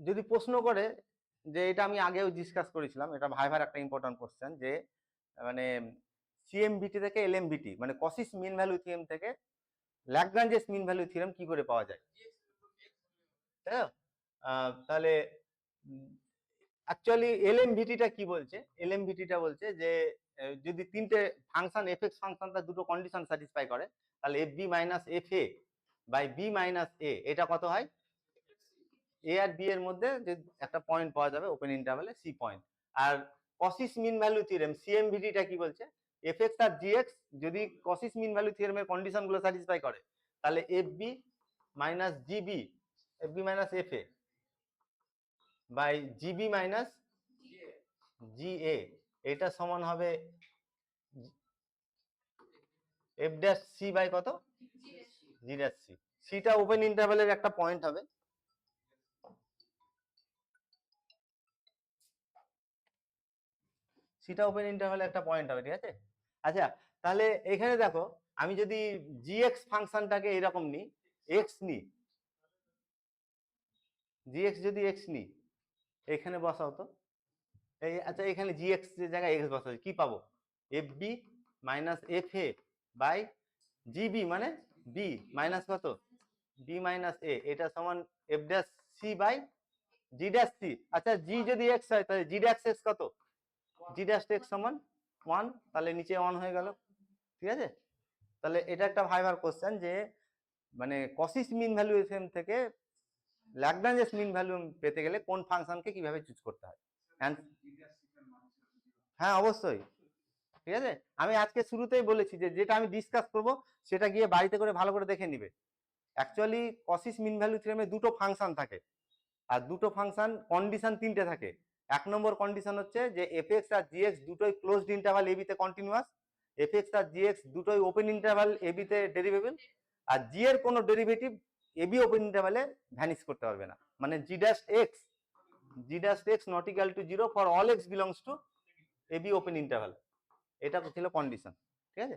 যদি প্রশ্ন করে যে, এটা আমি আগেও ডিসকাস করেছিলাম, এটা ভাইভার একটা ইম্পর্টেন্ট কোশ্চেন, যে মানে সিএমভিটি থেকে এলএমভিটি মানে কসিস মিন ভ্যালু থিওরেম থেকে ল্যাগ্রাঞ্জেস মিন ভ্যালু থিওরেম কি করে পাওয়া যায়, তাই না? তাহলে অ্যাকচুয়ালি এলএমভিটিটা কি বলছে, এলএমভিটিটা বলছে যে যদি তিনটে ফাংশন এফএক্স ফাংশনটা দুটো কন্ডিশন স্যাটিসফাই করে, তাহলে f B minus F A by b minus এ, এটা কত হয়, এ আর বি এর মধ্যে যে একটা পয়েন্ট পাওয়া যাবে ওপেন ইন্টারভ্যালে, সি পয়েন্ট। আর কসিস মিন ভ্যালু থিওরেম সিএমভিটিটা কি বলছে, এফ এক্স আর জি এক্স যদি কসিস মিন ভ্যালু থিওরেমের কন্ডিশন গুলো স্যাটিসফাই করে, তাহলে f B minus g b, f B minus F A by g b minus g a, এটা সমান হবে এফ ড্যাশ সি বাই কত, জি ড্যাশ সি। সিটা ওপেন ইন্টারভ্যালের একটা পয়েন্ট হবে, সিটা ওপেন ইন্টারভ্যালে একটা পয়েন্ট হবে, ঠিক আছে। আচ্ছা, তাহলে এখানে দেখো, আমি যদি জিএক্স ফাংশনটাকে এরকম নিই, এক্স নিই, জিএক্স যদি এক্স নিই, এখানে বসাও তো, এই আচ্ছা এখানে জিএক্স এর জায়গায় এক্স বসাও, কি পাবো, F B minus F A by GB মানে বি মাইনাস কত, বি মাইনাস এ, এটা সমান F dash C by G dash C. আচ্ছা জি যদি এক্স হয় তাহলে জি ড্যাশ এক্স কত, জি ড্যাশ এক্স সমান 1, তাহলে নিচে 1 হয়ে গেল, ঠিক আছে। তাহলে এটা একটা ভাইবার কোশ্চেন যে মানে কসিস মিন ভ্যালু থিওরেম থেকে ল্যাগ্রাঞ্জেস মিন ভ্যালু পেতে গেলে কোন ফাংশনকে কিভাবে চুজ করতে হয়। হ্যাঁ অবশ্যই, ঠিক আছে। আমি আজকে শুরুতেই বলেছি যে যেটা আমি ডিসকাস করব সেটা গিয়ে বাড়িতে করে ভালো করে দেখে নিবে। অ্যাকচুয়ালি কসিস মিন ভ্যালু থিওরেমে দুটো ফাংশন থাকে, আর দুটো ফাংশন কন্ডিশন তিনটে থাকে। এক নম্বর কন্ডিশন হচ্ছে যে এফ এক্স আর জি এক্স দুটোই ক্লোজড ইন্টারভাল এ বিতে কন্টিনিউয়াস, এফ এক্স আর জি এক্স দুটোই ওপেন ইন্টারভাল এ বিতে ডেরিভেবল, আর জি এর কোনো ডেরিভেটিভ এ বি ওপেন ইন্টারভালে ভ্যানিশ করতে পারবে না, মানে g dash x not equal to 0 for all x belongs to a b open interval, এটা ছিল কন্ডিশন, ঠিক আছে।